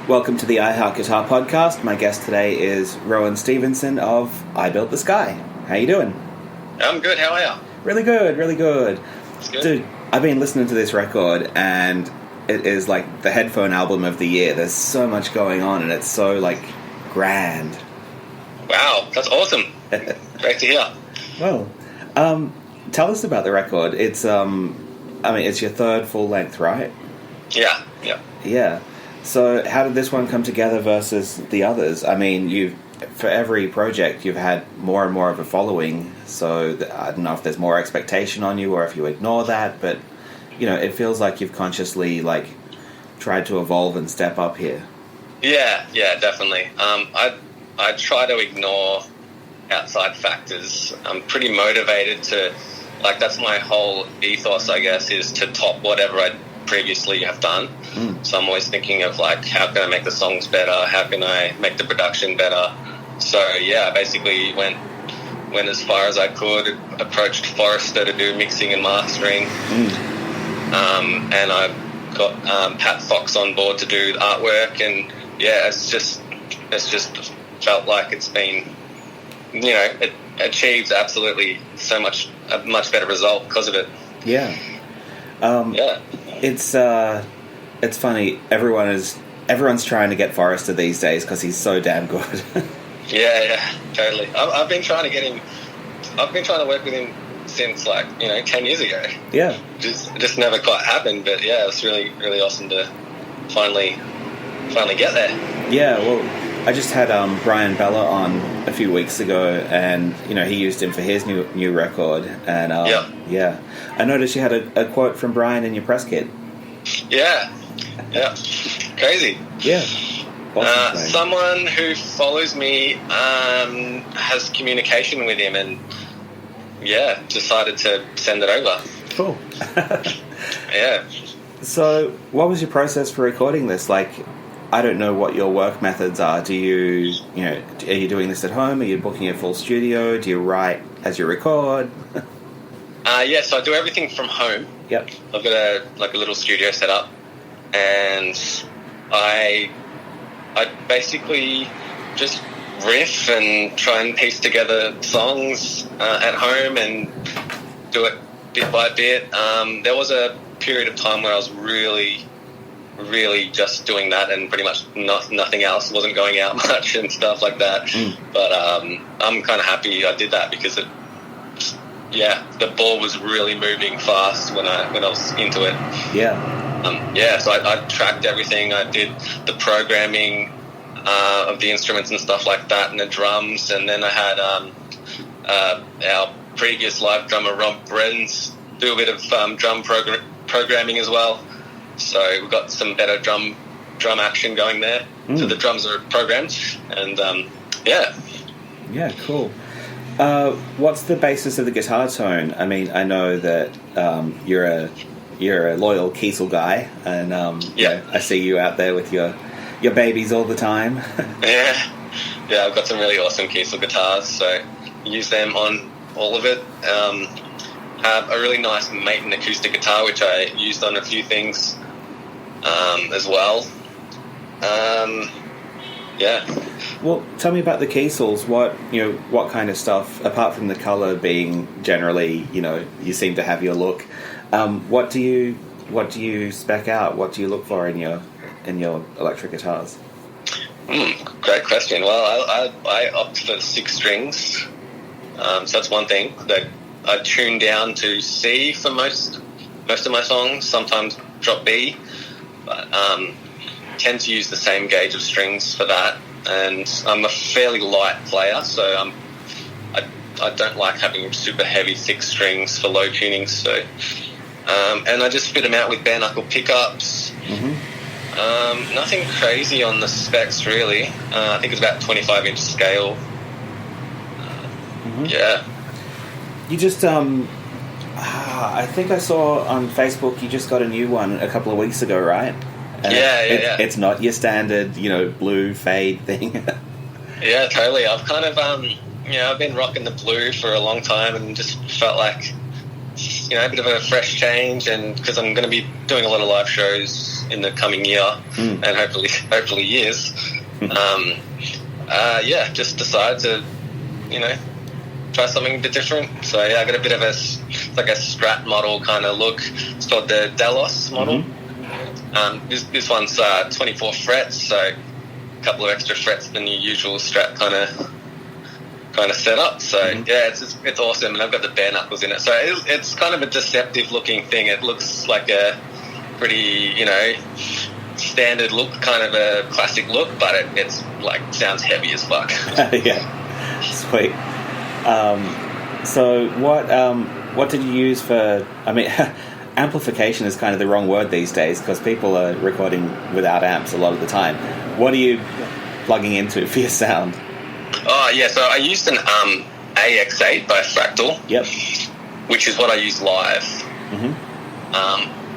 Welcome to the I Heart Guitar podcast. My guest today is Rohan Stevenson of I Built the Sky. How you doing? I'm good. How are you? Really good, really good. That's good. Dude, I've been listening to this record and it is like the headphone album of the year. There's so much going on and it's so like grand. Wow, that's awesome. Great to hear. Well, tell us about the record. It's it's your third full length, right? Yeah. Yeah. So how did this one come together versus the others? I mean, for every project you've had more and more of a following, so I don't know if there's more expectation on you or if you ignore that, but you know, it feels like you've consciously like tried to evolve and step up here. Yeah, definitely. I try to ignore outside factors. I'm pretty motivated to, like, that's my whole ethos, I guess, is to top whatever I previously have done. So I'm always thinking of like, how can I make the songs better? How can I make the production better? So yeah, I basically went as far as I could, approached Forrester to do mixing and mastering. And I got Pat Fox on board to do the artwork, and yeah, it's just felt like it's been, you know, it achieves absolutely a much better result because of it. Yeah. It's funny. Everyone's trying to get Forrester these days because he's so damn good. Yeah, totally. I've been trying to get him. I've been trying to work with him since 10 years ago. Yeah. Just never quite happened. But yeah, it's really, really awesome to finally get there. Yeah. Well, I just had Brian Bella on a few weeks ago, and you know, he used him for his new record. And yeah, I noticed you had a quote from Brian in your press kit. Yeah, crazy. Yeah. Awesome, someone who follows me has communication with him, and yeah, decided to send it over. Cool. Yeah. So, what was your process for recording this? Like, I don't know what your work methods are. Are you doing this at home? Are you booking a full studio? Do you write as you record? Yeah, so I do everything from home. Yep. I've got a little studio set up, and I basically just riff and try and piece together songs at home and do it bit by bit. There was a period of time where I was really just doing that and pretty much nothing else. Wasn't going out much and stuff like that. But I'm kind of happy I did that because the ball was really moving fast when I was into it. Yeah. So I tracked everything. I did the programming of the instruments and stuff like that, and the drums. And then I had our previous live drummer Rob Brens do a bit of drum programming as well. So we've got some better drum action going there. So the drums are programmed, and yeah. Yeah, cool. What's the basis of the guitar tone? I mean, I know that you're a loyal Kiesel guy, and I see you out there with your babies all the time. yeah, I've got some really awesome Kiesel guitars, so use them on all of it. Have a really nice Maton acoustic guitar, which I used on a few things as well. Yeah. Well, tell me about the Kiesels. What kind of stuff, apart from the color being generally, you seem to have your look. What do you spec out? What do you look for in your electric guitars? Great question. Well, I opt for 6 strings. So that's one thing that I tune down to C for most of my songs. Sometimes drop B, but tend to use the same gauge of strings for that. And I'm a fairly light player, so I don't like having super heavy thick strings for low tunings. So and I just fit them out with bare knuckle pickups. Nothing crazy on the specs really. I think it's about 25-inch scale. Yeah. You just I think I saw on Facebook you just got a new one a couple of weeks ago, right? And yeah. It's not your standard, blue fade thing. Yeah, totally. I've kind of I've been rocking the blue for a long time and just felt like a bit of a fresh change, and because I'm going to be doing a lot of live shows in the coming year, and hopefully years. Just decided to, try something a bit different. So I got a bit of a Strat model kind of look. It's called the Delos model. This one's 24 frets, so a couple of extra frets than your usual Strat kind of setup. So it's awesome, and I've got the bare knuckles in it. So it's kind of a deceptive looking thing. It looks like a pretty standard look, kind of a classic look, but it's like sounds heavy as fuck. Yeah, sweet. So what did you use for? I mean, amplification is kind of the wrong word these days because people are recording without amps a lot of the time. What are you plugging into for your sound? Oh yeah, so I used an AX8 by Fractal. Yep. Which is what I use live.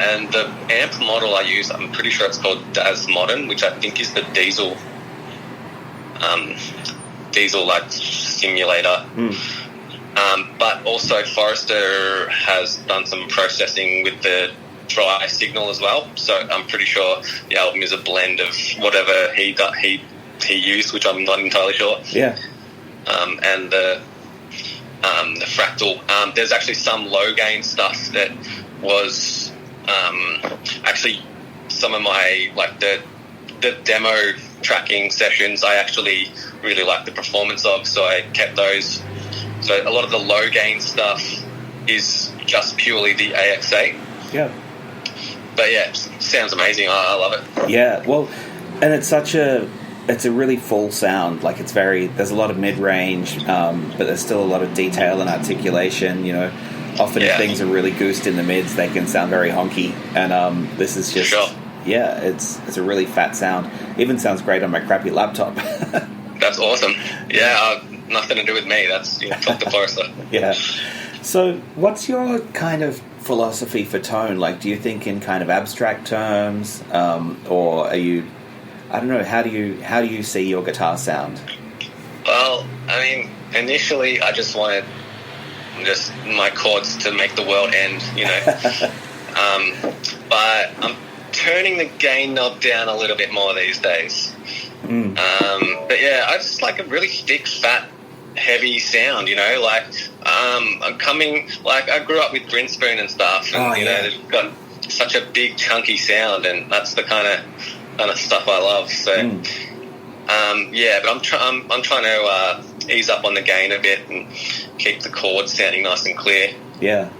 And the amp model I use, I'm pretty sure it's called DAS Modern, which I think is the diesel like simulator. But also Forrester has done some processing with the dry signal as well. So I'm pretty sure the album is a blend of whatever he used, which I'm not entirely sure. Yeah. And the Fractal. There's actually some low gain stuff that was actually some of my the demo tracking sessions. I actually really like the performance of, so I kept those. So a lot of the low gain stuff is just purely the AX8. Yeah. But yeah, it sounds amazing. I love it. Yeah. Well, and it's a really full sound. Like there's a lot of mid-range, but there's still a lot of detail and articulation, Often if things are really goosed in the mids, they can sound very honky. And this is just, it's a really fat sound. Even sounds great on my crappy laptop. That's awesome. Yeah, nothing to do with me. That's talk to Forrester. Yeah. So what's your kind of philosophy for tone? Like, do you think in kind of abstract terms, or are you... I don't know. How do you see your guitar sound? Well, I mean, initially I just wanted just my chords to make the world end, but I'm turning the gain knob down a little bit more these days. But yeah, I just like a really thick, fat, heavy sound. I'm coming. I grew up with Grinspoon and stuff, and they've got such a big, chunky sound, and that's the kind of stuff I love. So, but I'm trying to ease up on the gain a bit and keep the chords sounding nice and clear. Yeah,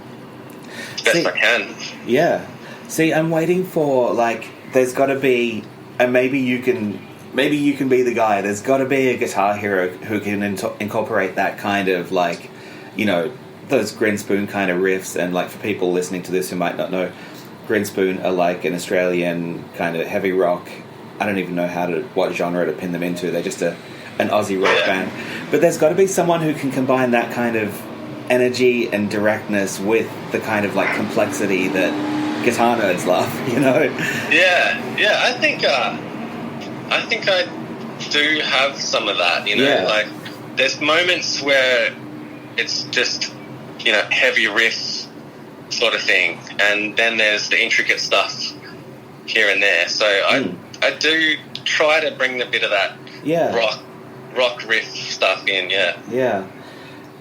best I can. Yeah. See, I'm waiting for there's got to be, and maybe you can be the guy. There's got to be a guitar hero who can incorporate that kind of those Grinspoon kind of riffs. And for people listening to this who might not know, Grinspoon are an Australian kind of heavy rock. I don't even know what genre to pin them into. They're just an Aussie rock band. But there's got to be someone who can combine that kind of energy and directness with the kind of complexity that guitar nerds love, Yeah. I think I do have some of that, there's moments where it's just, heavy riff sort of thing, and then there's the intricate stuff here and there. So I do try to bring a bit of that rock riff stuff in. Yeah.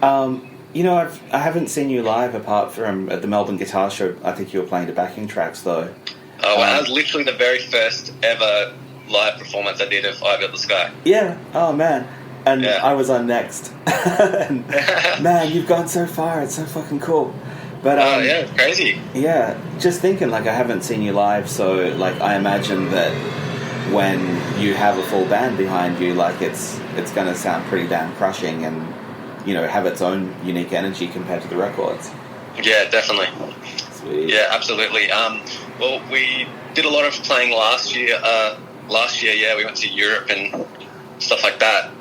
I haven't seen you live apart from at the Melbourne Guitar Show. I think you were playing the backing tracks though. Oh, that was literally the very first ever live performance I did of Eye of the Sky. Yeah. Oh man. And I was on next. Man, you've gone so far. It's so fucking cool. But it's crazy. Yeah, just thinking I haven't seen you live, so I imagine that when you have a full band behind you, it's going to sound pretty damn crushing and have its own unique energy compared to the records. Yeah, definitely. Sweet. Yeah, absolutely. Well, we did a lot of playing last year. We went to Europe and stuff like that.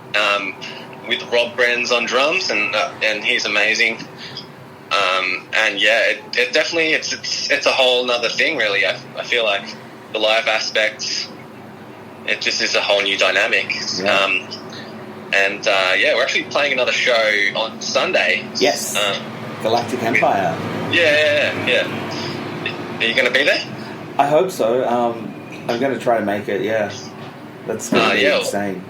With Rob Brenz on drums, and he's amazing. It definitely it's a whole nother thing, really. I feel like the live aspect, it just is a whole new dynamic. Yeah. We're actually playing another show on Sunday. Yes. Galactic Empire. Yeah. Are you going to be there? I hope so. I'm going to try to make it. Yeah, that's going to be insane.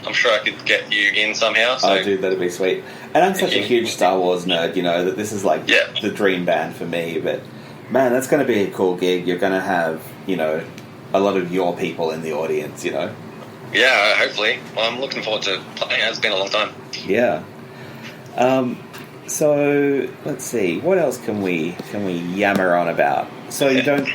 I'm sure I could get you in somehow. So. Oh, dude, that'd be sweet. And I'm such a huge Star Wars nerd, you know, that this is like the dream band for me. But man, that's going to be a cool gig. You're going to have, you know, a lot of your people in the audience, you know. Yeah, hopefully. Well, I'm looking forward to playing. It's been a long time. Yeah. So let's see. What else can we yammer on about? So you don't.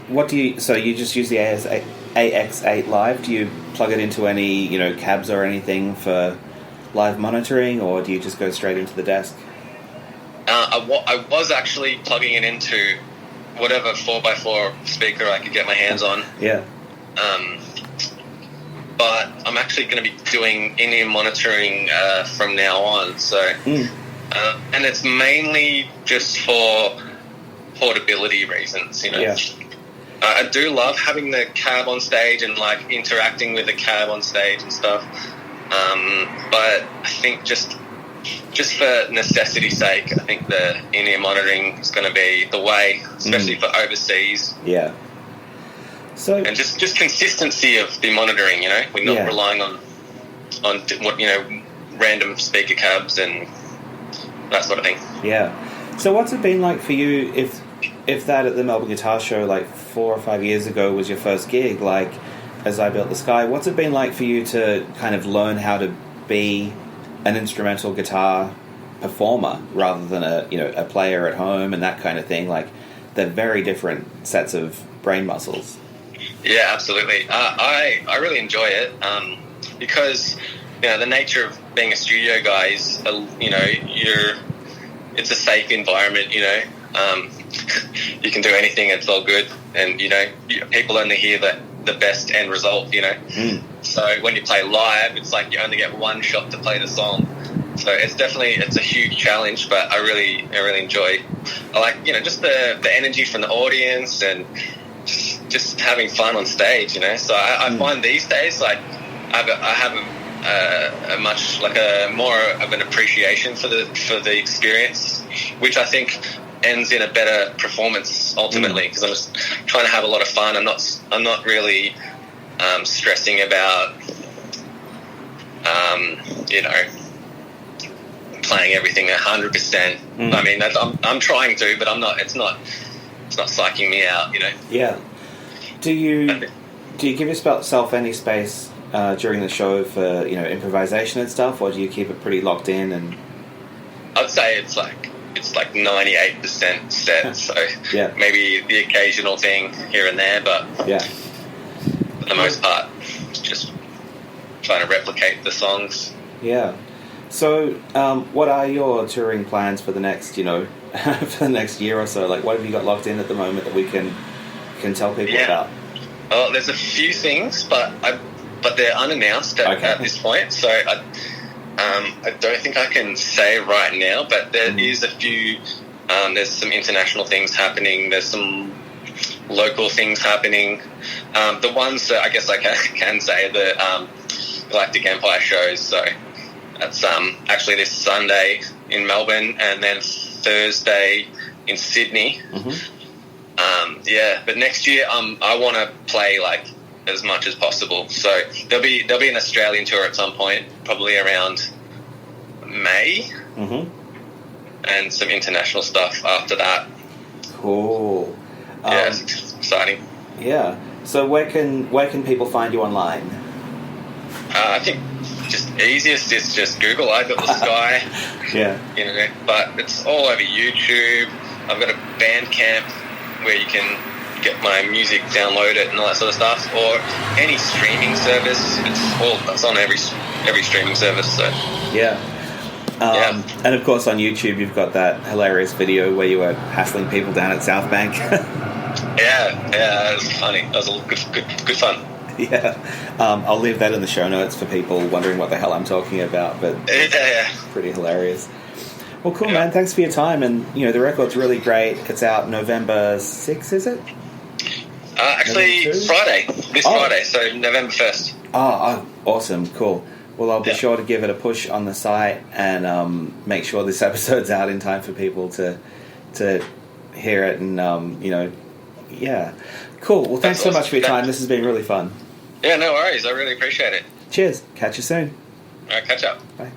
What do you? So you just use the AX8 Live? Do you plug it into any, you know, cabs or anything for live monitoring, or do you just go straight into the desk? I was actually plugging it into whatever 4x4 speaker I could get my hands on. Yeah. But I'm actually going to be doing in-ear monitoring from now on. So, and it's mainly just for portability reasons, you know. Yeah. I do love having the cab on stage and like interacting with the cab on stage and stuff. But I think just for necessity's sake, I think the in-ear monitoring is going to be the way, especially for overseas. Yeah. So and just consistency of the monitoring, you know, we're not relying on what, you know, random speaker cabs and that sort of thing. Yeah. So what's it been like for you if that at the Melbourne Guitar Show like 4 or 5 years ago was your first gig, like As I Built the Sky? What's it been like for you to kind of learn how to be an instrumental guitar performer rather than a player at home and that kind of thing? Like they're very different sets of brain muscles. Yeah, absolutely. I really enjoy it because, you know, the nature of being a studio guy is, you know, it's a safe environment, you know. You can do anything, it's all good, and, you know, people only hear the best end result, you know. So when you play live, it's like you only get one shot to play the song. So it's a huge challenge, but I really enjoy. I like, you know, just the energy from the audience and just having fun on stage, you know. So I find these days, like, I have a much, like, a more of an appreciation for the experience, which I think ends in a better performance ultimately, because I'm just trying to have a lot of fun. I'm not really stressing about you know, playing everything 100%. I mean, I'm trying to, but I'm not. It's not psyching me out, you know. Yeah. Do you give yourself any space during the show for, you know, improvisation and stuff, or do you keep it pretty locked in? And I'd say it's like 98% set. So maybe the occasional thing here and there, but for the most part, just trying to replicate the songs. Yeah. So, what are your touring plans for the next, you know, for the next year or so? Like, what have you got locked in at the moment that we can tell people about? Well, there's a few things, but they're unannounced at this point. So I don't think I can say right now. But there is a few. There's some international things happening. There's some local things happening. The ones that I guess I can say are the Galactic Empire shows. So that's actually this Sunday in Melbourne, and then Thursday in Sydney. But next year I want to play like as much as possible. So there'll be an Australian tour at some point, probably around May, and some international stuff after that. Cool. Yeah, it's exciting. Yeah. So where can people find you online? I think just easiest is just Google I Built the Sky. You know, but it's all over YouTube. I've got a Bandcamp where you can get my music, download it, and all that sort of stuff, or any streaming service. It's on every streaming service. So and of course on YouTube you've got that hilarious video where you were hassling people down at South Bank. It was funny. That was good fun. I'll leave that in the show notes for people wondering what the hell I'm talking about, but pretty hilarious. Well, cool, man. Thanks for your time. And, you know, the record's really great. It's out November 6th, is it? Actually, Friday. Friday, so November 1st. Oh, awesome. Cool. Well, I'll be sure to give it a push on the site and make sure this episode's out in time for people to hear it and Cool. Well, thanks so much for your time. This has been really fun. Yeah, no worries. I really appreciate it. Cheers. Catch you soon. All right, catch up. Bye.